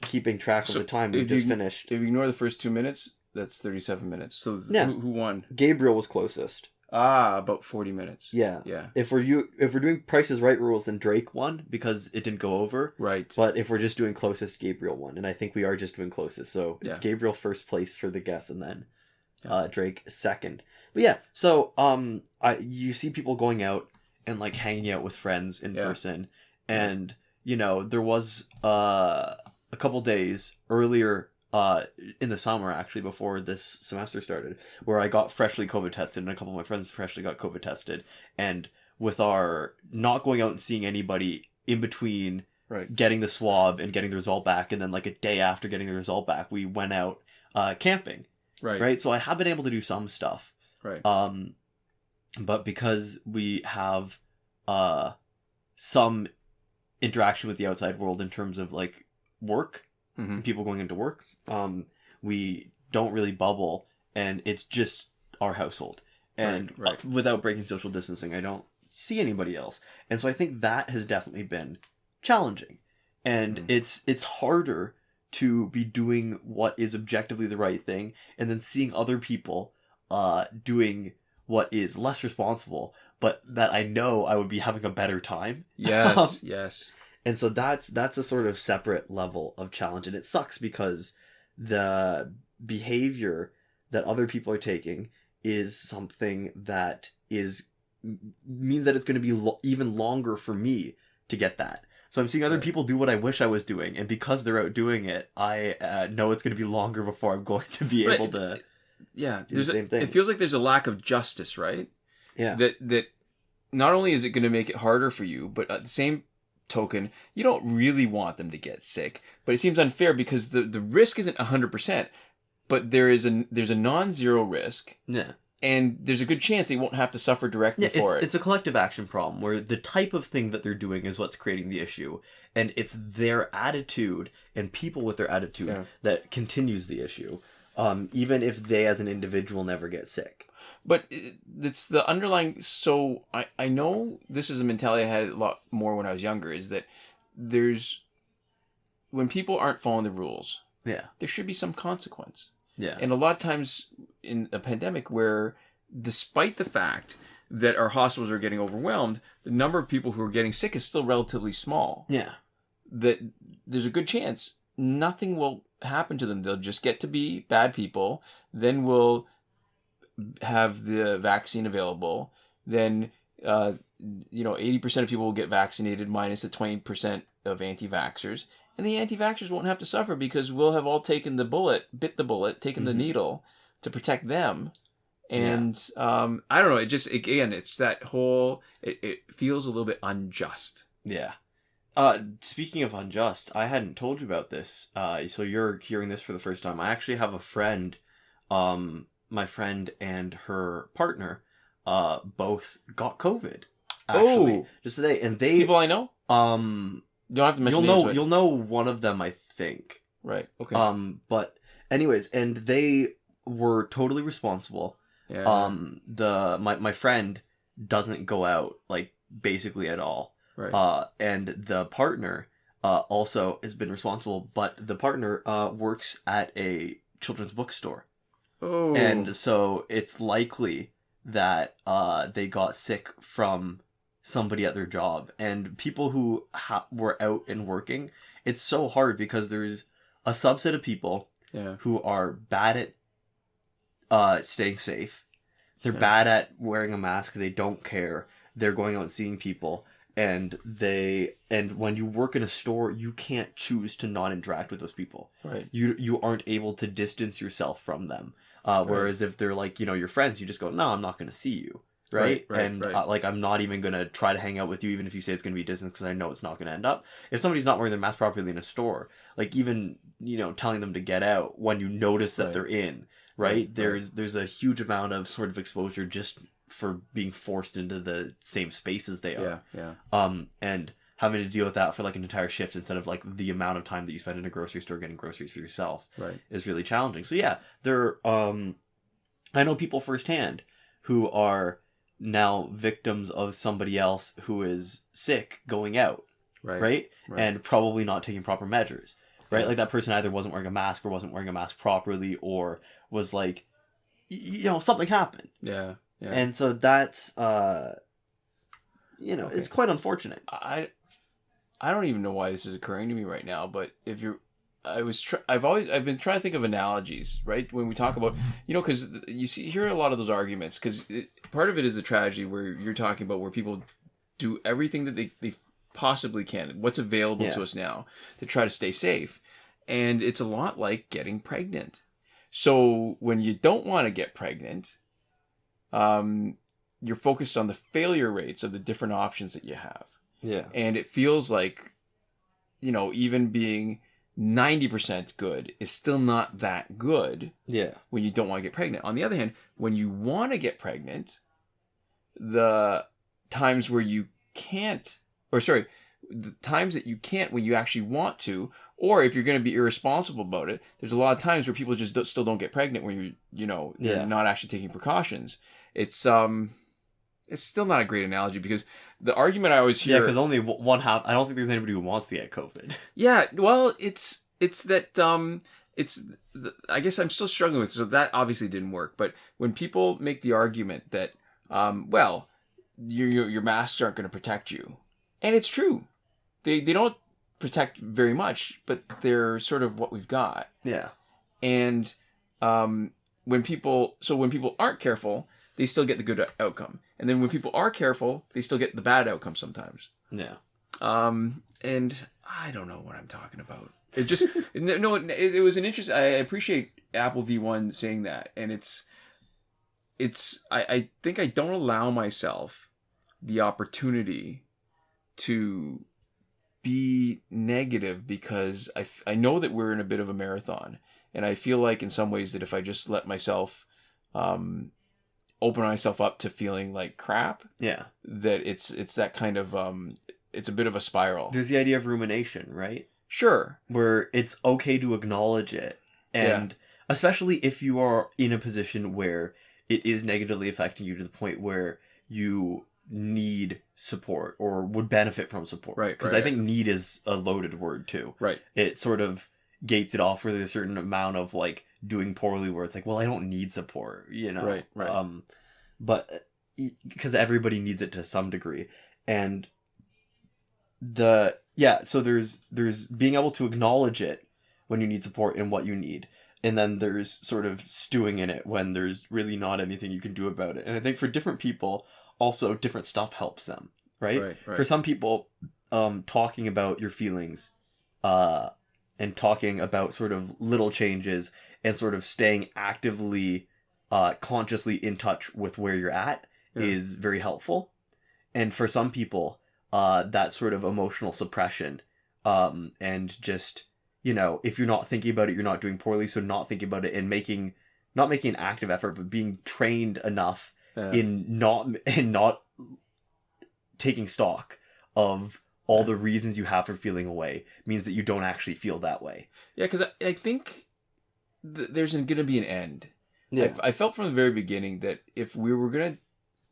keeping track of the time. We just finished. If you ignore the first 2 minutes, that's 37 minutes. So who won? Gabriel was closest. About 40 minutes. Yeah. If we're doing Price is Right rules, then Drake won because it didn't go over. Right. But if we're just doing closest, Gabriel won, and I think we are just doing closest. So it's Gabriel first place for the guess, and then Drake second. But yeah, so you see people going out and like hanging out with friends in person, and there was a couple days earlier in the summer, actually, before this semester started, where I got freshly COVID tested, and a couple of my friends freshly got COVID tested. And with our not going out and seeing anybody in between getting the swab and getting the result back, and then like a day after getting the result back, we went out camping. Right. So I have been able to do some stuff. Right. But because we have some interaction with the outside world in terms of like work, people going into work, we don't really bubble, and it's just our household. And without breaking social distancing, I don't see anybody else. And so I think that has definitely been challenging. And it's harder to be doing what is objectively the right thing, and then seeing other people doing what is less responsible, but that I know I would be having a better time. Yes, yes. And so that's a sort of separate level of challenge, and it sucks because the behavior that other people are taking is something that means that it's going to be even longer for me to get that. So I'm seeing other people do what I wish I was doing, and because they're out doing it, I know it's going to be longer before I'm going to be able to do the same thing. It feels like there's a lack of justice, right? Yeah. That not only is it going to make it harder for you, but at the same token, you don't really want them to get sick. But it seems unfair because the risk isn't 100%, but there's a non-zero risk. Yeah. And there's a good chance they won't have to suffer directly for it. It's a collective action problem where the type of thing that they're doing is what's creating the issue. And it's their attitude and people with their attitude that continues the issue. Even if they as an individual never get sick. But it's the underlying... So I know this is a mentality I had a lot more when I was younger, is that when people aren't following the rules, there should be some consequence. Yeah. And a lot of times in a pandemic where, despite the fact that our hospitals are getting overwhelmed, the number of people who are getting sick is still relatively small. Yeah. That there's a good chance nothing will happen to them. They'll just get to be bad people. Then we'll have the vaccine available. Then, 80% of people will get vaccinated minus the 20% of anti-vaxxers. And the anti-vaxxers won't have to suffer because we'll have all taken the bullet, taken the needle to protect them. And I don't know. It's that whole, it feels a little bit unjust. Yeah. Speaking of unjust, I hadn't told you about this. So you're hearing this for the first time. I actually have a friend, my friend and her partner, both got COVID. Actually, just today. And they... People I know? You don't have to mention names, right? You'll know one of them, I think. Right. Okay. But anyways, and they were totally responsible. Yeah. My friend doesn't go out like basically at all. Right. And the partner also has been responsible, but the partner works at a children's bookstore. Oh. And so it's likely that they got sick from somebody at their job. And people who were out and working, it's so hard because there's a subset of people who are bad at staying safe. They're bad at wearing a mask. They don't care. They're going out and seeing people. And when you work in a store, you can't choose to not interact with those people. Right. You aren't able to distance yourself from them. Whereas if they're like, your friends, you just go, no, I'm not going to see you. Right. I'm not even going to try to hang out with you, even if you say it's going to be distance, because I know it's not going to end up. If somebody's not wearing their mask properly in a store, like even, telling them to get out when you notice that they're in, right? There's a huge amount of sort of exposure just for being forced into the same spaces they are. And having to deal with that for like an entire shift instead of like the amount of time that you spend in a grocery store getting groceries for yourself is really challenging. So I know people firsthand who are now victims of somebody else who is sick going out, right? And probably not taking proper measures, right? Like that person either wasn't wearing a mask or wasn't wearing a mask properly, or was like, something happened. Yeah. And so that's, it's quite unfortunate. I don't even know why this is occurring to me right now, but if you're, I've been trying to think of analogies, right? When we talk about, because you hear a lot of those arguments, because part of it is a tragedy where you're talking about where people do everything that they possibly can, what's available to us now to try to stay safe. And it's a lot like getting pregnant. So when you don't want to get pregnant, you're focused on the failure rates of the different options that you have. Yeah. And it feels like, even being 90% good is still not that good. Yeah. When you don't want to get pregnant. On the other hand, when you want to get pregnant, the times where you can't, the times that you can't when you actually want to, or if you're going to be irresponsible about it, there's a lot of times where people just still don't get pregnant when you're not actually taking precautions. It's still not a great analogy because the argument I always hear... Yeah, because only one half... I don't think there's anybody who wants to get COVID. Yeah, well, it's that... I guess I'm still struggling with it, so that obviously didn't work. But when people make the argument that, your masks aren't going to protect you. And it's true. They don't protect very much, but they're sort of what we've got. Yeah. And when people aren't careful, they still get the good outcome. And then when people are careful, they still get the bad outcome sometimes. Yeah. And I don't know what I'm talking about. It just it was an interest. I appreciate Apple V1 saying that, and I think I don't allow myself the opportunity to be negative because I know that we're in a bit of a marathon, and I feel like in some ways that if I just let myself open myself up to feeling like crap, that it's that kind of it's a bit of a spiral. There's the idea of rumination, right? Sure. Where it's okay to acknowledge it, and especially if you are in a position where it is negatively affecting you to the point where you need support or would benefit from support. Right. Because I think need is a loaded word too. Right. It sort of gates it off with a certain amount of like doing poorly where it's like, well, I don't need support, Right. But because everybody needs it to some degree. And so there's being able to acknowledge it when you need support and what you need. And then there's sort of stewing in it when there's really not anything you can do about it. And I think for different people, also different stuff helps them, right? For some people, talking about your feelings and talking about sort of little changes and sort of staying actively, consciously in touch with where you're at is very helpful. And for some people, that sort of emotional suppression and just... if you're not thinking about it, you're not doing poorly. So not thinking about it and not making an active effort, but being trained enough in not taking stock of all the reasons you have for feeling away means that you don't actually feel that way. Yeah, because I think there's going to be an end. Yeah. I felt from the very beginning that if we were going to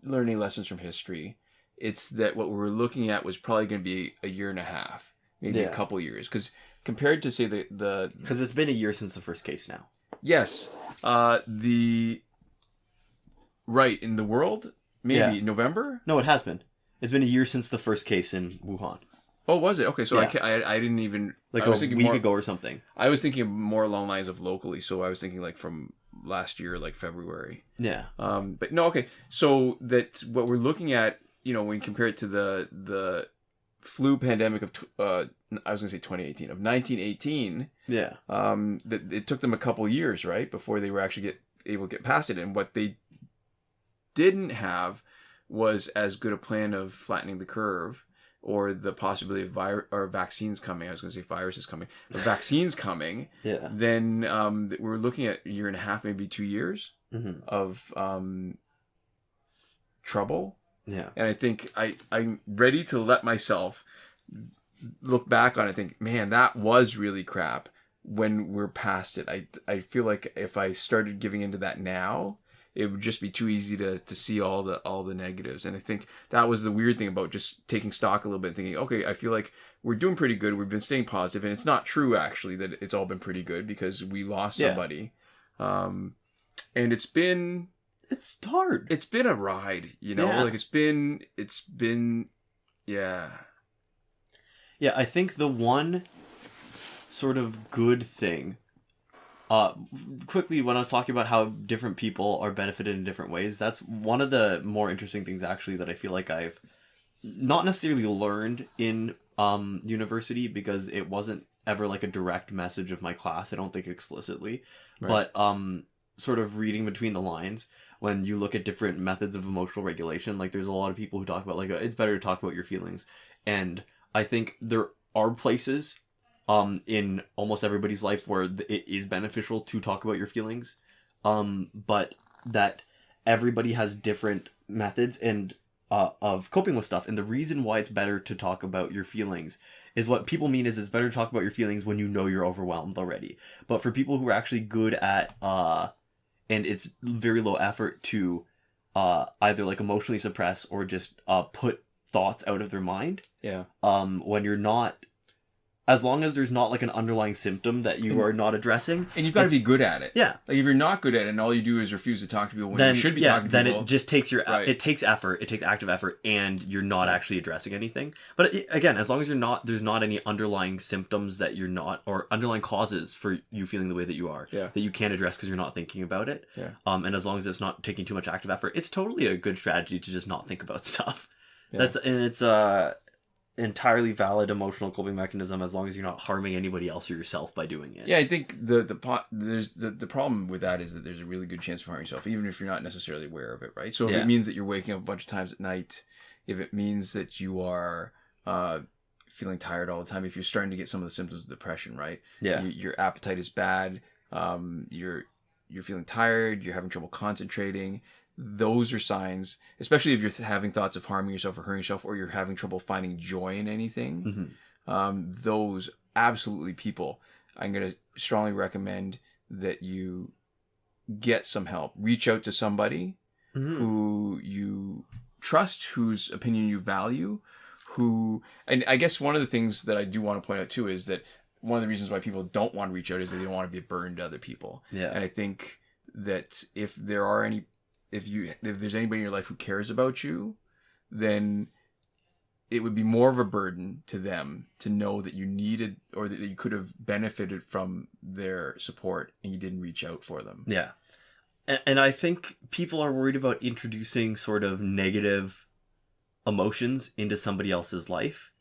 learn any lessons from history, it's that what we were looking at was probably going to be a year and a half, maybe a couple years. Because compared to, say, the... Because it's been a year since the first case now. Yes. Right, in the world? Maybe November? No, it has been. It's been a year since the first case in Wuhan. Oh, was it? Okay, so I didn't even... Like a week ago or something. I was thinking more along the lines of locally, so I was thinking like from last year, like February. Yeah. But no, okay. So that what we're looking at, when you compare it to the flu pandemic of, I was going to say 2018, of 1918. Yeah. That it took them a couple years, right? Before they were actually able to get past it. And what they didn't have was as good a plan of flattening the curve or the possibility of vaccines coming. I was going to say viruses coming. The vaccines coming. Yeah. Then we're looking at a year and a half, maybe 2 years of trouble. Yeah. And I think I'm ready to let myself look back on it and think, man, that was really crap when we're past it. I feel like if I started giving into that now, it would just be too easy to see all the negatives. And I think that was the weird thing about just taking stock a little bit and thinking, okay, I feel like we're doing pretty good. We've been staying positive. And it's not true, actually, that it's all been pretty good because we lost somebody. And it's been... It's hard. It's been a ride, like it's been, yeah. Yeah, I think the one sort of good thing, quickly when I was talking about how different people are benefited in different ways, that's one of the more interesting things actually that I feel like I've not necessarily learned in university because it wasn't ever like a direct message of my class. I don't think explicitly, but sort of reading between the lines, when you look at different methods of emotional regulation, like there's a lot of people who talk about like it's better to talk about your feelings, and I think there are places in almost everybody's life where it is beneficial to talk about your feelings, but that everybody has different methods and of coping with stuff. And the reason why it's better to talk about your feelings is, what people mean is it's better to talk about your feelings when you know you're overwhelmed already. But for people who are actually good at and it's very low effort to either like emotionally suppress or just put thoughts out of their mind, when you're not, as long as there's not like an underlying symptom that you are not addressing. And you've got to be good at it. Yeah. Like if you're not good at it and all you do is refuse to talk to people when you should be talking to people. Then it just takes it takes effort, it takes active effort, and you're not actually addressing anything. But again, as long as there's not any underlying symptoms that you're not, or underlying causes for you feeling the way that you are, that you can't address because you're not thinking about it. Yeah. And as long as it's not taking too much active effort, it's totally a good strategy to just not think about stuff. Yeah. It's entirely valid emotional coping mechanism, as long as you're not harming anybody else or yourself by doing it. Yeah, I think the problem with that is that there's a really good chance of harming yourself, even if you're not necessarily aware of it, right? So if it means that you're waking up a bunch of times at night, if it means that you are feeling tired all the time, if you're starting to get some of the symptoms of depression, right? Yeah. Your appetite is bad, you're feeling tired, you're having trouble concentrating. Those are signs, especially if you're having thoughts of harming yourself or hurting yourself, or you're having trouble finding joy in anything. Mm-hmm. Those absolutely people, I'm going to strongly recommend that you get some help. Reach out to somebody who you trust, whose opinion you value, and I guess one of the things that I do want to point out too is that one of the reasons why people don't want to reach out is that they don't want to be a burden to other people. Yeah. And I think that if there's anybody in your life who cares about you, then it would be more of a burden to them to know that you needed, or that you could have benefited from their support and you didn't reach out for them. Yeah. And I think people are worried about introducing sort of negative emotions into somebody else's life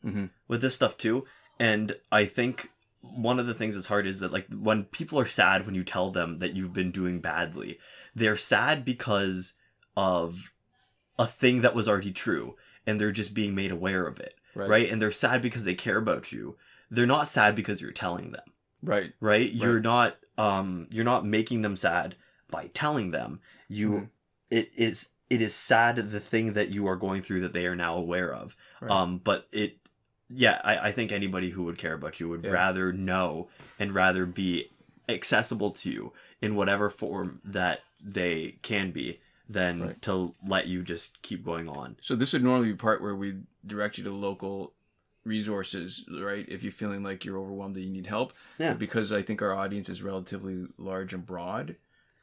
with this stuff too. And I think one of the things that's hard is that, like, when people are sad when you tell them that you've been doing badly, they're sad because of a thing that was already true, and they're just being made aware of it, right? And they're sad because they care about you. They're not sad because you're telling them, right? You're not making them sad by telling them. It is sad, the thing that you are going through that they are now aware of. But I think anybody who would care about you would rather know and rather be accessible to you in whatever form that they can be than to let you just keep going on. So this would normally be the part where we direct you to local resources, right? If you're feeling like you're overwhelmed, that you need help. Yeah. But because I think our audience is relatively large and broad,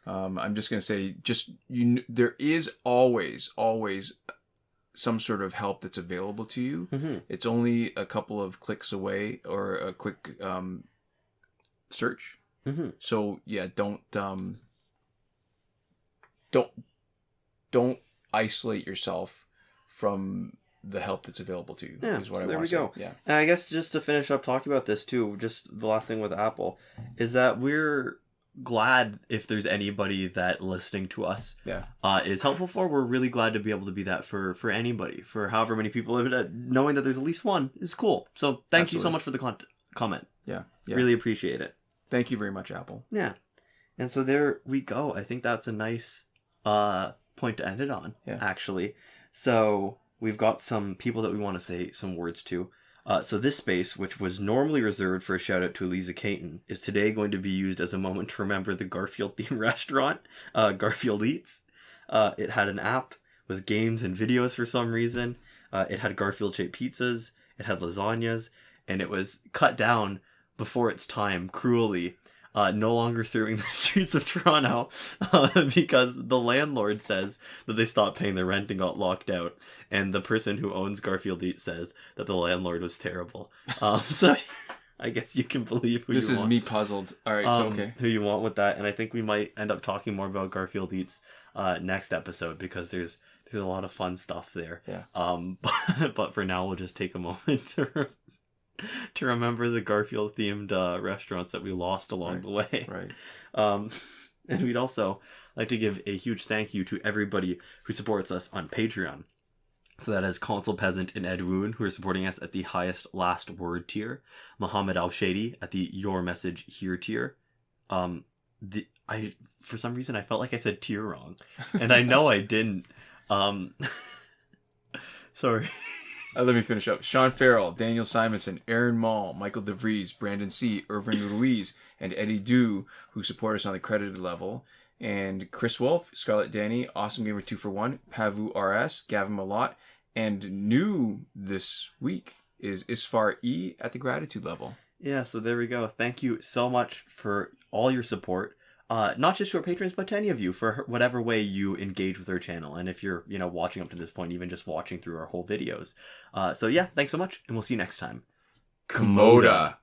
I'm just going to say, there is always some sort of help that's available to you. It's only a couple of clicks away, or a quick search. So yeah, don't isolate yourself from the help that's available to you. Yeah, is what I want to say. There we go. Yeah. And I guess just to finish up talking about this too, just the last thing with Apple is that we're glad if there's anybody that listening to us is helpful for. We're really glad to be able to be that for anybody, for however many people. Knowing that there's at least one is cool. So thank you so much for the comment. Yeah. Really appreciate it. Thank you very much, Apple. Yeah. And so there we go. I think that's a nice point to end it on, actually. So we've got some people that we want to say some words to. So this space, which was normally reserved for a shout out to Eliza Caton, is today going to be used as a moment to remember the Garfield themed restaurant, Garfield Eats. It had an app with games and videos for some reason. It had Garfield shaped pizzas. It had lasagnas, and it was cut down before its time, cruelly. No longer serving the streets of Toronto because the landlord says that they stopped paying their rent and got locked out, and the person who owns Garfield Eats says that the landlord was terrible. So I guess you can believe who this you is want. me puzzled. All right, so okay, who you want with that, and I think we might end up talking more about Garfield Eats next episode because there's a lot of fun stuff there. Yeah. But for now, we'll just take a moment to remember the Garfield themed restaurants that we lost along the way. Right. And we'd also like to give a huge thank you to everybody who supports us on Patreon. So that is Consul Peasant and Edwoon, who are supporting us at the highest last word tier. Mohammed Albshaiti at the Your Message Here tier. For some reason I felt like I said tier wrong, and I know I didn't. Sorry. Let me finish up. Shawn Farrell, Daniel Simonson, Aaron Maule, Michael DeVries, Brandon C., Irvin Ruiz, and Eddydoo, who support us on the credited level. And Chris Wolf, Scarlett Danny, Awesome Gamer 2for1, Pavu RS, Gavin Malott, and new this week is Isfar E at the gratitude level. Yeah, so there we go. Thank you so much for all your support. Not just to our patrons, but to any of you for whatever way you engage with our channel. And if you're, watching up to this point, even just watching through our whole videos. So yeah, thanks so much, and we'll see you next time. Komoda.